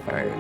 Rafael.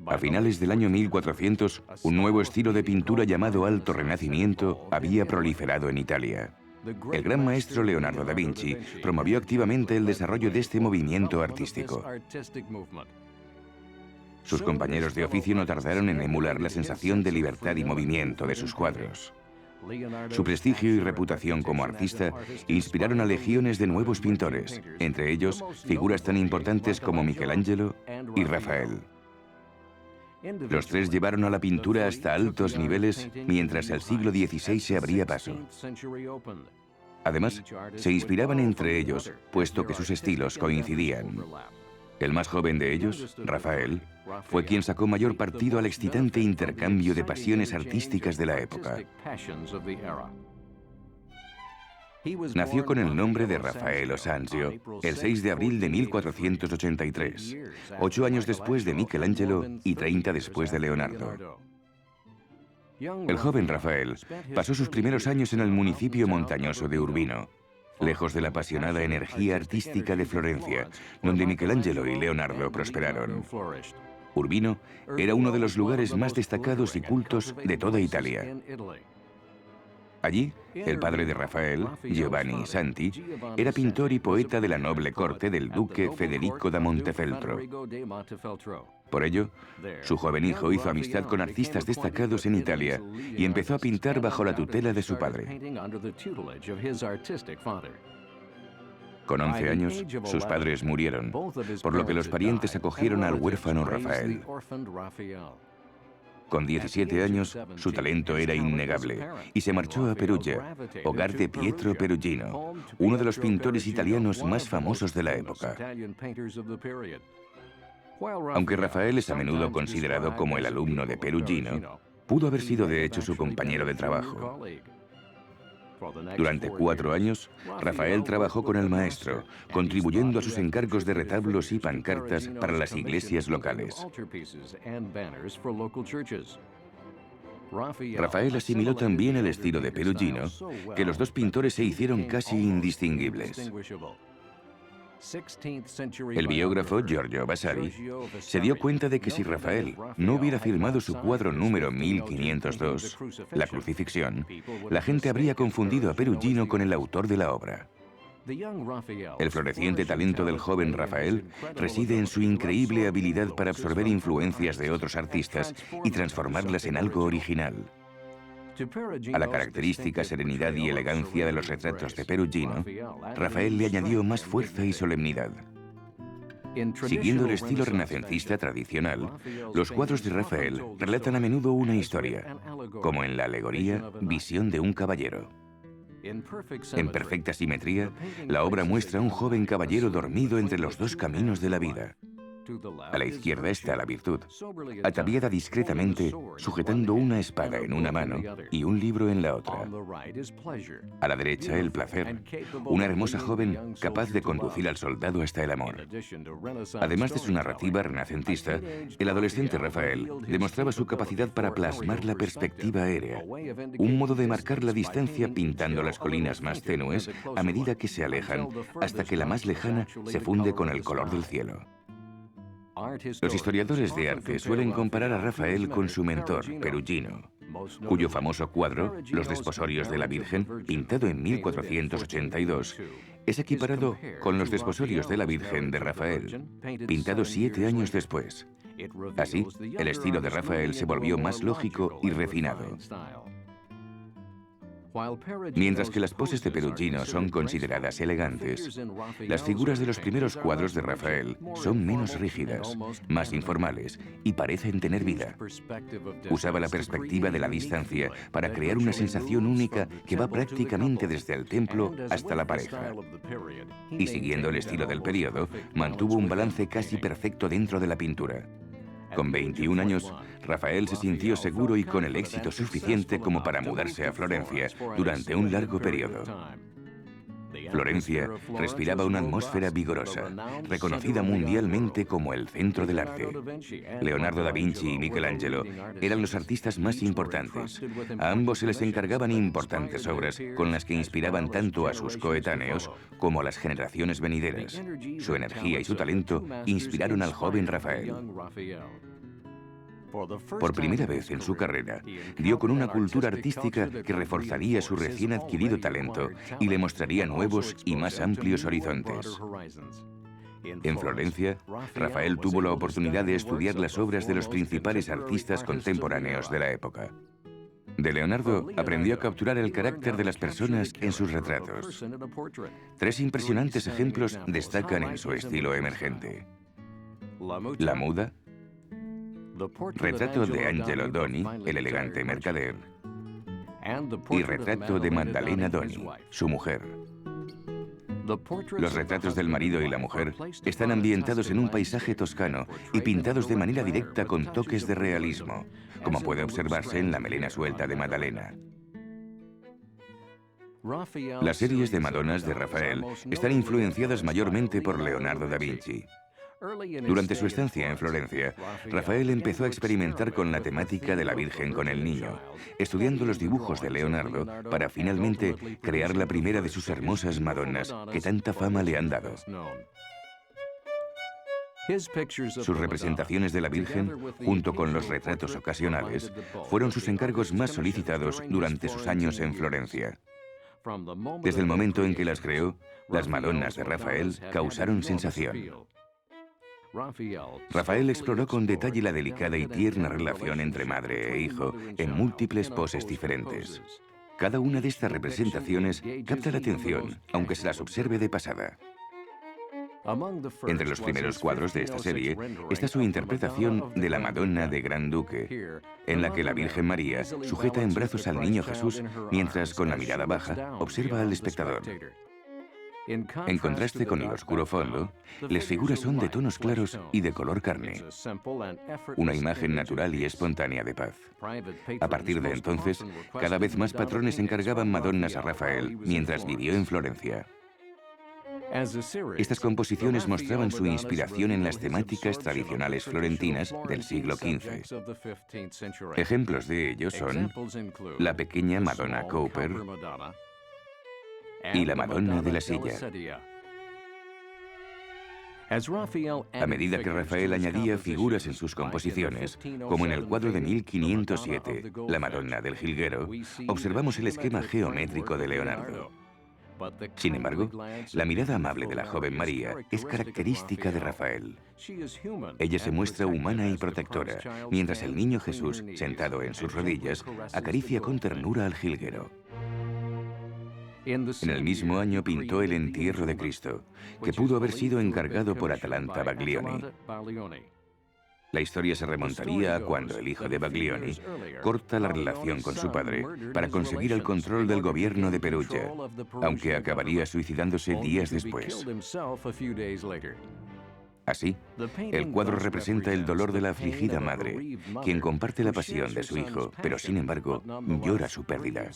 A finales del año 1400, un nuevo estilo de pintura llamado Alto Renacimiento había proliferado en Italia. El gran maestro Leonardo da Vinci promovió activamente el desarrollo de este movimiento artístico. Sus compañeros de oficio no tardaron en emular la sensación de libertad y movimiento de sus cuadros. Su prestigio y reputación como artista inspiraron a legiones de nuevos pintores, entre ellos figuras tan importantes como Michelangelo y Rafael. Los tres llevaron a la pintura hasta altos niveles mientras el siglo XVI se abría paso. Además, se inspiraban entre ellos, puesto que sus estilos coincidían. El más joven de ellos, Rafael, fue quien sacó mayor partido al excitante intercambio de pasiones artísticas de la época. Nació con el nombre de Raffaello Sanzio el 6 de abril de 1483, 8 años después de Michelangelo y 30 después de Leonardo. El joven Rafael pasó sus primeros años en el municipio montañoso de Urbino, lejos de la apasionada energía artística de Florencia, donde Michelangelo y Leonardo prosperaron. Urbino era uno de los lugares más destacados y cultos de toda Italia. Allí, el padre de Rafael, Giovanni Santi, era pintor y poeta de la noble corte del duque Federico da Montefeltro. Por ello, su joven hijo hizo amistad con artistas destacados en Italia y empezó a pintar bajo la tutela de su padre. Con 11 años, sus padres murieron, por lo que los parientes acogieron al huérfano Rafael. Con 17 años, su talento era innegable y se marchó a Perugia, hogar de Pietro Perugino, uno de los pintores italianos más famosos de la época. Aunque Rafael es a menudo considerado como el alumno de Perugino, pudo haber sido de hecho su compañero de trabajo. Durante 4 años, Rafael trabajó con el maestro, contribuyendo a sus encargos de retablos y pancartas para las iglesias locales. Rafael asimiló también el estilo de Perugino, que los dos pintores se hicieron casi indistinguibles. El biógrafo Giorgio Vasari se dio cuenta de que si Rafael no hubiera firmado su cuadro número 1502, La Crucifixión, la gente habría confundido a Perugino con el autor de la obra. El floreciente talento del joven Rafael reside en su increíble habilidad para absorber influencias de otros artistas y transformarlas en algo original. A la característica serenidad y elegancia de los retratos de Perugino, Rafael le añadió más fuerza y solemnidad. Siguiendo el estilo renacentista tradicional, los cuadros de Rafael relatan a menudo una historia, como en la alegoría Visión de un caballero. En perfecta simetría, la obra muestra a un joven caballero dormido entre los dos caminos de la vida. A la izquierda está la virtud, ataviada discretamente, sujetando una espada en una mano y un libro en la otra. A la derecha, el placer, una hermosa joven capaz de conducir al soldado hasta el amor. Además de su narrativa renacentista, el adolescente Rafael demostraba su capacidad para plasmar la perspectiva aérea, un modo de marcar la distancia pintando las colinas más tenues a medida que se alejan, hasta que la más lejana se funde con el color del cielo. Los historiadores de arte suelen comparar a Rafael con su mentor, Perugino, cuyo famoso cuadro, Los desposorios de la Virgen, pintado en 1482, es equiparado con Los desposorios de la Virgen de Rafael, pintado 7 años después. Así, el estilo de Rafael se volvió más lógico y refinado. Mientras que las poses de Perugino son consideradas elegantes, las figuras de los primeros cuadros de Rafael son menos rígidas, más informales y parecen tener vida. Usaba la perspectiva de la distancia para crear una sensación única que va prácticamente desde el templo hasta la pareja. Y siguiendo el estilo del periodo, mantuvo un balance casi perfecto dentro de la pintura. Con 21 años, Rafael se sintió seguro y con el éxito suficiente como para mudarse a Florencia durante un largo periodo. Florencia respiraba una atmósfera vigorosa, reconocida mundialmente como el centro del arte. Leonardo da Vinci y Michelangelo eran los artistas más importantes. A ambos se les encargaban importantes obras con las que inspiraban tanto a sus coetáneos como a las generaciones venideras. Su energía y su talento inspiraron al joven Rafael. Por primera vez en su carrera, dio con una cultura artística que reforzaría su recién adquirido talento y le mostraría nuevos y más amplios horizontes. En Florencia, Rafael tuvo la oportunidad de estudiar las obras de los principales artistas contemporáneos de la época. De Leonardo aprendió a capturar el carácter de las personas en sus retratos. Tres impresionantes ejemplos destacan en su estilo emergente: La Muda, retrato de Angelo Doni, el elegante mercader, y retrato de Maddalena Doni, su mujer. Los retratos del marido y la mujer están ambientados en un paisaje toscano y pintados de manera directa con toques de realismo, como puede observarse en la melena suelta de Maddalena. Las series de Madonas de Rafael están influenciadas mayormente por Leonardo da Vinci. Durante su estancia en Florencia, Rafael empezó a experimentar con la temática de la Virgen con el Niño, estudiando los dibujos de Leonardo para finalmente crear la primera de sus hermosas Madonas que tanta fama le han dado. Sus representaciones de la Virgen, junto con los retratos ocasionales, fueron sus encargos más solicitados durante sus años en Florencia. Desde el momento en que las creó, las Madonas de Rafael causaron sensación. Rafael exploró con detalle la delicada y tierna relación entre madre e hijo en múltiples poses diferentes. Cada una de estas representaciones capta la atención, aunque se las observe de pasada. Entre los primeros cuadros de esta serie está su interpretación de la Madonna de Gran Duque, en la que la Virgen María sujeta en brazos al niño Jesús mientras con la mirada baja observa al espectador. En contraste con el oscuro fondo, las figuras son de tonos claros y de color carne, una imagen natural y espontánea de paz. A partir de entonces, cada vez más patrones encargaban Madonas a Rafael mientras vivió en Florencia. Estas composiciones mostraban su inspiración en las temáticas tradicionales florentinas del siglo XV. Ejemplos de ello son la pequeña Madonna Cowper y la Madonna de la Silla. A medida que Rafael añadía figuras en sus composiciones, como en el cuadro de 1507, La Madonna del Jilguero, observamos el esquema geométrico de Leonardo. Sin embargo, la mirada amable de la joven María es característica de Rafael. Ella se muestra humana y protectora, mientras el niño Jesús, sentado en sus rodillas, acaricia con ternura al jilguero. En el mismo año pintó el entierro de Cristo, que pudo haber sido encargado por Atalanta Baglioni. La historia se remontaría a cuando el hijo de Baglioni corta la relación con su padre para conseguir el control del gobierno de Perugia, aunque acabaría suicidándose días después. Así, el cuadro representa el dolor de la afligida madre, quien comparte la pasión de su hijo, pero sin embargo llora su pérdida.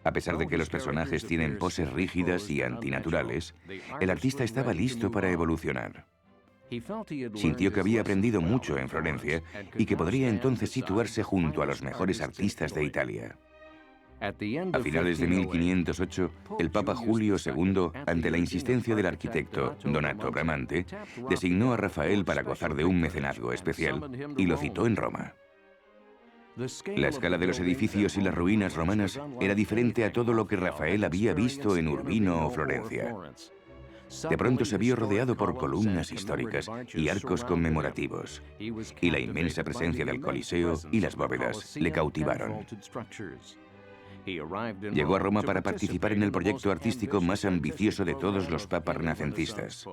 A pesar de que los personajes tienen poses rígidas y antinaturales, el artista estaba listo para evolucionar. Sintió que había aprendido mucho en Florencia y que podría entonces situarse junto a los mejores artistas de Italia. A finales de 1508, el Papa Julio II, ante la insistencia del arquitecto Donato Bramante, designó a Rafael para gozar de un mecenazgo especial y lo citó en Roma. La escala de los edificios y las ruinas romanas era diferente a todo lo que Rafael había visto en Urbino o Florencia. De pronto se vio rodeado por columnas históricas y arcos conmemorativos, y la inmensa presencia del Coliseo y las bóvedas le cautivaron. Llegó a Roma para participar en el proyecto artístico más ambicioso de todos los papas renacentistas.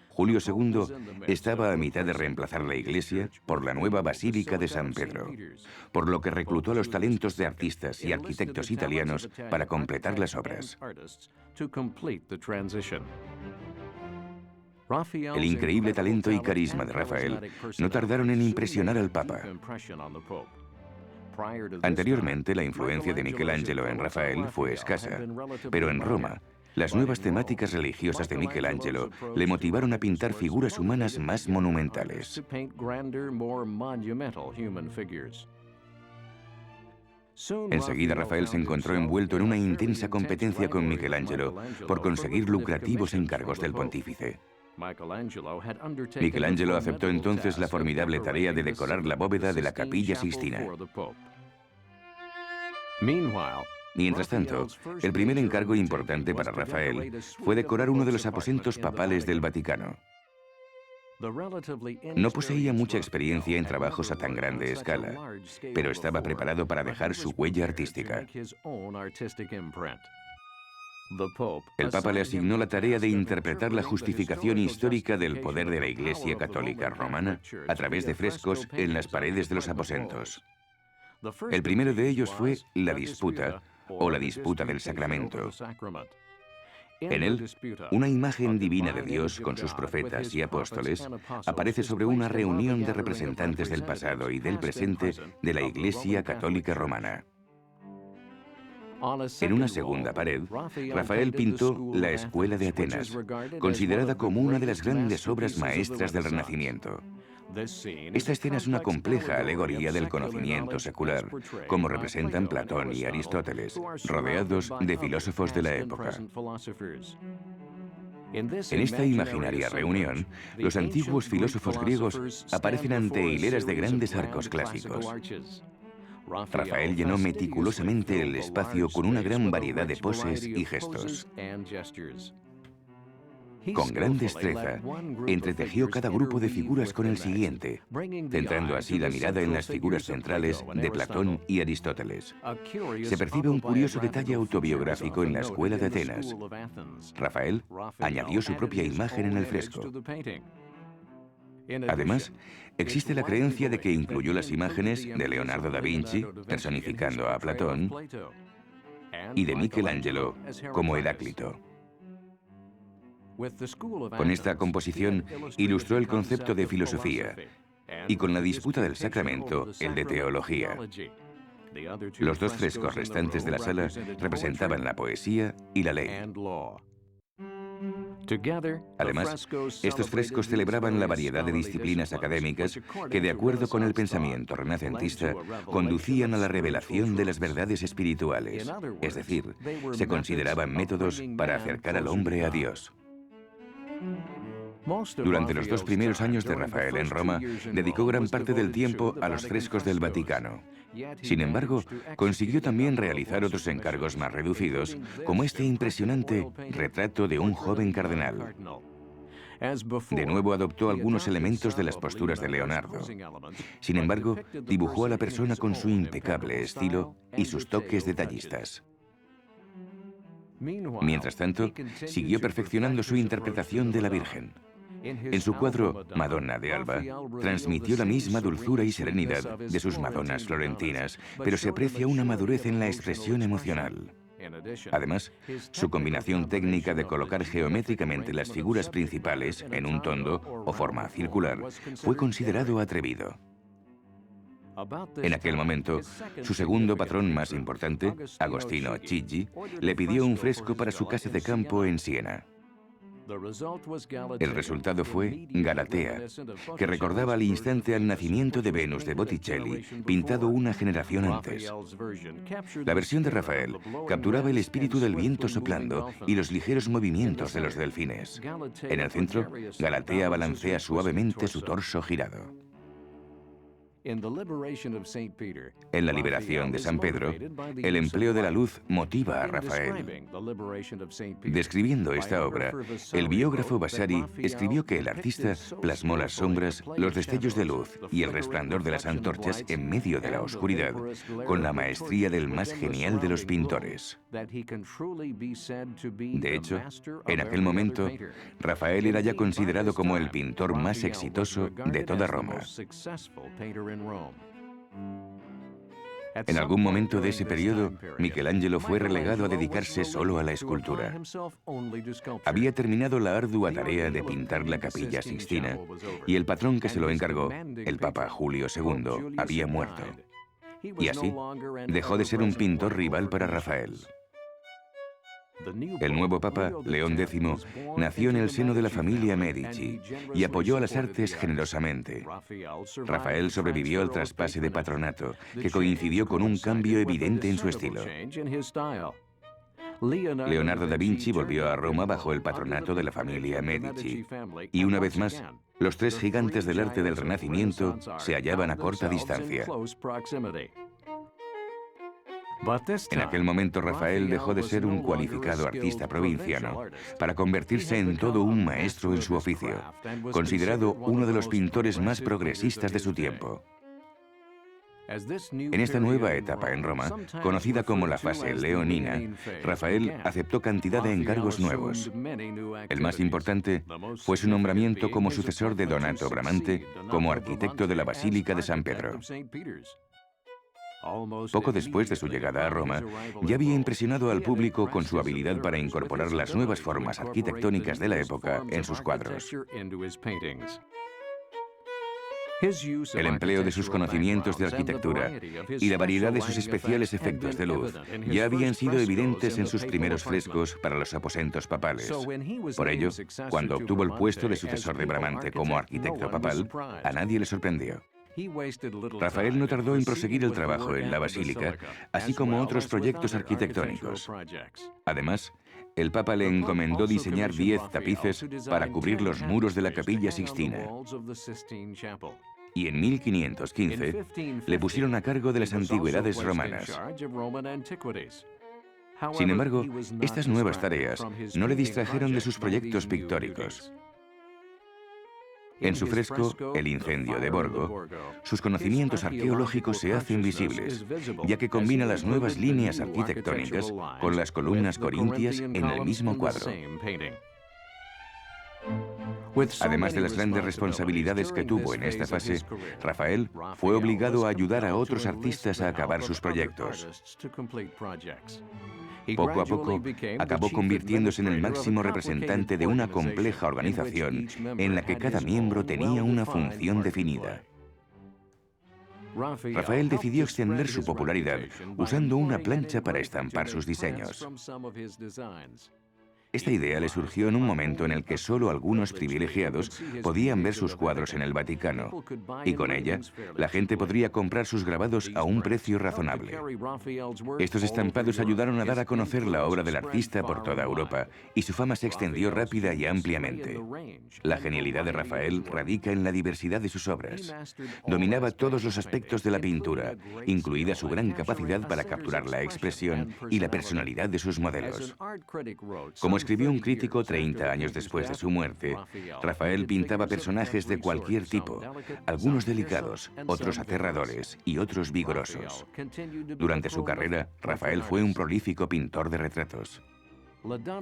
Julio II estaba a mitad de reemplazar la iglesia por la nueva Basílica de San Pedro, por lo que reclutó a los talentos de artistas y arquitectos italianos para completar las obras. El increíble talento y carisma de Rafael no tardaron en impresionar al Papa. Anteriormente, la influencia de Michelangelo en Rafael fue escasa, pero en Roma, las nuevas temáticas religiosas de Michelangelo le motivaron a pintar figuras humanas más monumentales. Enseguida Rafael se encontró envuelto en una intensa competencia con Michelangelo por conseguir lucrativos encargos del pontífice. Michelangelo aceptó entonces la formidable tarea de decorar la bóveda de la Capilla Sixtina. Mientras tanto, el primer encargo importante para Rafael fue decorar uno de los aposentos papales del Vaticano. No poseía mucha experiencia en trabajos a tan grande escala, pero estaba preparado para dejar su huella artística. El Papa le asignó la tarea de interpretar la justificación histórica del poder de la Iglesia Católica Romana a través de frescos en las paredes de los aposentos. El primero de ellos fue la disputa, o la disputa del sacramento. En él, una imagen divina de Dios con sus profetas y apóstoles aparece sobre una reunión de representantes del pasado y del presente de la Iglesia Católica Romana. En una segunda pared, Rafael pintó la Escuela de Atenas, considerada como una de las grandes obras maestras del Renacimiento. Esta escena es una compleja alegoría del conocimiento secular, como representan Platón y Aristóteles, rodeados de filósofos de la época. En esta imaginaria reunión, los antiguos filósofos griegos aparecen ante hileras de grandes arcos clásicos. Rafael llenó meticulosamente el espacio con una gran variedad de poses y gestos. Con gran destreza, entretejió cada grupo de figuras con el siguiente, centrando así la mirada en las figuras centrales de Platón y Aristóteles. Se percibe un curioso detalle autobiográfico en la Escuela de Atenas. Rafael añadió su propia imagen en el fresco. Además, existe la creencia de que incluyó las imágenes de Leonardo da Vinci, personificando a Platón, y de Michelangelo como Heráclito. Con esta composición ilustró el concepto de filosofía y con la disputa del sacramento, el de teología. Los dos frescos restantes de la sala representaban la poesía y la ley. Además, estos frescos celebraban la variedad de disciplinas académicas que, de acuerdo con el pensamiento renacentista, conducían a la revelación de las verdades espirituales, es decir, se consideraban métodos para acercar al hombre a Dios. Durante los 2 primeros años de Rafael en Roma, dedicó gran parte del tiempo a los frescos del Vaticano. Sin embargo, consiguió también realizar otros encargos más reducidos, como este impresionante retrato de un joven cardenal. De nuevo adoptó algunos elementos de las posturas de Leonardo. Sin embargo, dibujó a la persona con su impecable estilo y sus toques detallistas. Mientras tanto, siguió perfeccionando su interpretación de la Virgen. En su cuadro Madonna de Alba, transmitió la misma dulzura y serenidad de sus Madonas florentinas, pero se aprecia una madurez en la expresión emocional. Además, su combinación técnica de colocar geométricamente las figuras principales en un tondo o forma circular fue considerado atrevido. En aquel momento, su segundo patrón más importante, Agostino Chigi, le pidió un fresco para su casa de campo en Siena. El resultado fue Galatea, que recordaba al instante al nacimiento de Venus de Botticelli, pintado una generación antes. La versión de Rafael capturaba el espíritu del viento soplando y los ligeros movimientos de los delfines. En el centro, Galatea balancea suavemente su torso girado. En la liberación de San Pedro, el empleo de la luz motiva a Rafael. Describiendo esta obra, el biógrafo Vasari escribió que el artista plasmó las sombras, los destellos de luz y el resplandor de las antorchas en medio de la oscuridad, con la maestría del más genial de los pintores. De hecho, en aquel momento, Rafael era ya considerado como el pintor más exitoso de toda Roma. En algún momento de ese periodo, Michelangelo fue relegado a dedicarse solo a la escultura. Había terminado la ardua tarea de pintar la Capilla Sixtina, y el patrón que se lo encargó, el Papa Julio II, había muerto. Y así, dejó de ser un pintor rival para Rafael. El nuevo Papa, León X, nació en el seno de la familia Medici y apoyó a las artes generosamente. Rafael sobrevivió al traspase de patronato, que coincidió con un cambio evidente en su estilo. Leonardo da Vinci volvió a Roma bajo el patronato de la familia Medici, y una vez más, los tres gigantes del arte del Renacimiento se hallaban a corta distancia. En aquel momento, Rafael dejó de ser un cualificado artista provinciano para convertirse en todo un maestro en su oficio, considerado uno de los pintores más progresistas de su tiempo. En esta nueva etapa en Roma, conocida como la fase leonina, Rafael aceptó cantidad de encargos nuevos. El más importante fue su nombramiento como sucesor de Donato Bramante como arquitecto de la Basílica de San Pedro. Poco después de su llegada a Roma, ya había impresionado al público con su habilidad para incorporar las nuevas formas arquitectónicas de la época en sus cuadros. El empleo de sus conocimientos de arquitectura y la variedad de sus especiales efectos de luz ya habían sido evidentes en sus primeros frescos para los aposentos papales. Por ello, cuando obtuvo el puesto de sucesor de Bramante como arquitecto papal, a nadie le sorprendió. Rafael no tardó en proseguir el trabajo en la basílica, así como otros proyectos arquitectónicos. Además, el Papa le encomendó diseñar 10 tapices para cubrir los muros de la Capilla Sixtina. Y en 1515 le pusieron a cargo de las antigüedades romanas. Sin embargo, estas nuevas tareas no le distrajeron de sus proyectos pictóricos. En su fresco, El incendio de Borgo, sus conocimientos arqueológicos se hacen visibles, ya que combina las nuevas líneas arquitectónicas con las columnas corintias en el mismo cuadro. Además de las grandes responsabilidades que tuvo en esta fase, Rafael fue obligado a ayudar a otros artistas a acabar sus proyectos. Poco a poco, acabó convirtiéndose en el máximo representante de una compleja organización en la que cada miembro tenía una función definida. Rafael decidió extender su popularidad usando una plancha para estampar sus diseños. Esta idea le surgió en un momento en el que solo algunos privilegiados podían ver sus cuadros en el Vaticano, y con ella, la gente podría comprar sus grabados a un precio razonable. Estos estampados ayudaron a dar a conocer la obra del artista por toda Europa, y su fama se extendió rápida y ampliamente. La genialidad de Rafael radica en la diversidad de sus obras. Dominaba todos los aspectos de la pintura, incluida su gran capacidad para capturar la expresión y la personalidad de sus modelos. Como escribió un crítico 30 años después de su muerte, Rafael pintaba personajes de cualquier tipo, algunos delicados, otros aterradores y otros vigorosos. Durante su carrera, Rafael fue un prolífico pintor de retratos.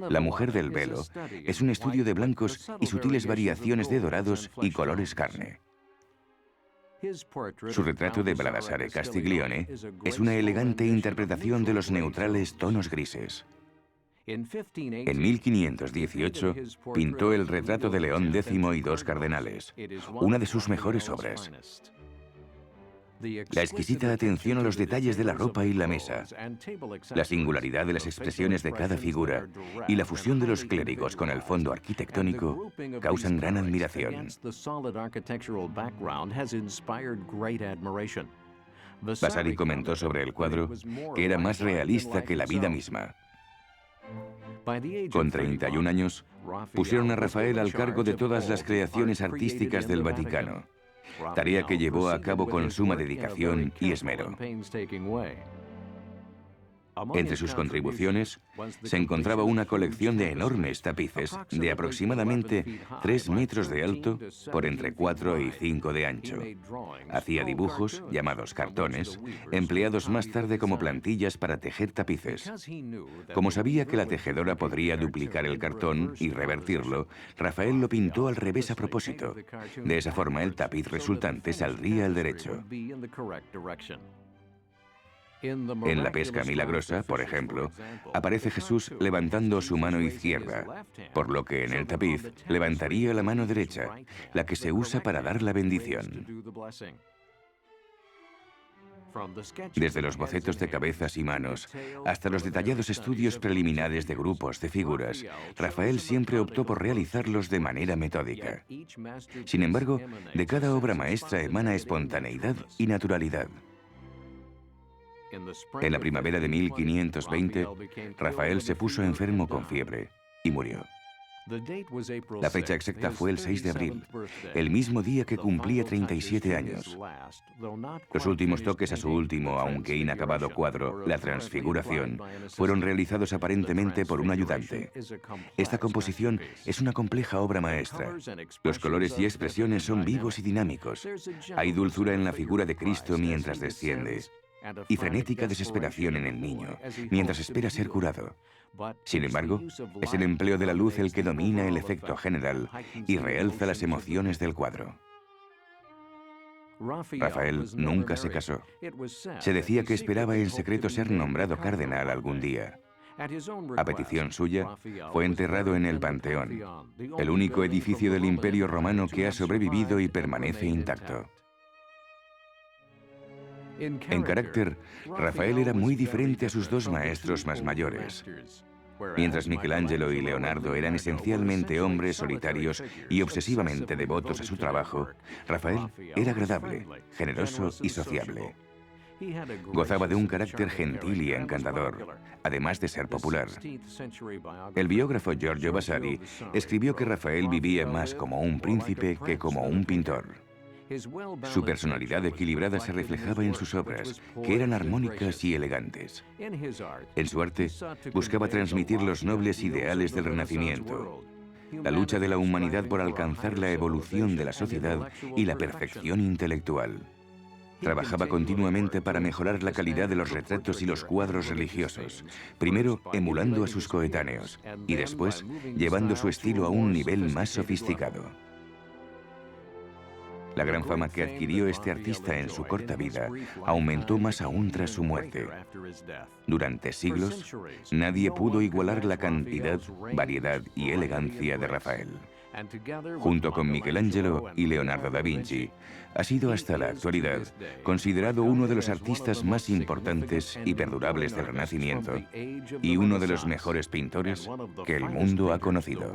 La mujer del velo es un estudio de blancos y sutiles variaciones de dorados y colores carne. Su retrato de Baldassare Castiglione es una elegante interpretación de los neutrales tonos grises. En 1518 pintó el retrato de León X y dos cardenales, una de sus mejores obras. La exquisita atención a los detalles de la ropa y la mesa, la singularidad de las expresiones de cada figura y la fusión de los clérigos con el fondo arquitectónico causan gran admiración. Vasari comentó sobre el cuadro que era más realista que la vida misma. Con 31 años, pusieron a Rafael al cargo de todas las creaciones artísticas del Vaticano, tarea que llevó a cabo con suma dedicación y esmero. Entre sus contribuciones se encontraba una colección de enormes tapices de aproximadamente 3 metros de alto por entre 4 y 5 de ancho. Hacía dibujos, llamados cartones, empleados más tarde como plantillas para tejer tapices. Como sabía que la tejedora podría duplicar el cartón y revertirlo, Rafael lo pintó al revés a propósito. De esa forma, el tapiz resultante saldría al derecho. En la pesca milagrosa, por ejemplo, aparece Jesús levantando su mano izquierda, por lo que en el tapiz levantaría la mano derecha, la que se usa para dar la bendición. Desde los bocetos de cabezas y manos hasta los detallados estudios preliminares de grupos de figuras, Rafael siempre optó por realizarlos de manera metódica. Sin embargo, de cada obra maestra emana espontaneidad y naturalidad. En la primavera de 1520, Rafael se puso enfermo con fiebre y murió. La fecha exacta fue el 6 de abril, el mismo día que cumplía 37 años. Los últimos toques a su último, aunque inacabado cuadro, La Transfiguración, fueron realizados aparentemente por un ayudante. Esta composición es una compleja obra maestra. Los colores y expresiones son vivos y dinámicos. Hay dulzura en la figura de Cristo mientras desciende, y frenética desesperación en el niño, mientras espera ser curado. Sin embargo, es el empleo de la luz el que domina el efecto general y realza las emociones del cuadro. Rafael nunca se casó. Se decía que esperaba en secreto ser nombrado cardenal algún día. A petición suya, fue enterrado en el Panteón, el único edificio del Imperio Romano que ha sobrevivido y permanece intacto. En carácter, Rafael era muy diferente a sus dos maestros más mayores. Mientras Michelangelo y Leonardo eran esencialmente hombres solitarios y obsesivamente devotos a su trabajo, Rafael era agradable, generoso y sociable. Gozaba de un carácter gentil y encantador, además de ser popular. El biógrafo Giorgio Vasari escribió que Rafael vivía más como un príncipe que como un pintor. Su personalidad equilibrada se reflejaba en sus obras, que eran armónicas y elegantes. En su arte, buscaba transmitir los nobles ideales del Renacimiento, la lucha de la humanidad por alcanzar la evolución de la sociedad y la perfección intelectual. Trabajaba continuamente para mejorar la calidad de los retratos y los cuadros religiosos, primero emulando a sus coetáneos y después llevando su estilo a un nivel más sofisticado. La gran fama que adquirió este artista en su corta vida aumentó más aún tras su muerte. Durante siglos, nadie pudo igualar la cantidad, variedad y elegancia de Rafael. Junto con Michelangelo y Leonardo da Vinci, ha sido hasta la actualidad considerado uno de los artistas más importantes y perdurables del Renacimiento y uno de los mejores pintores que el mundo ha conocido.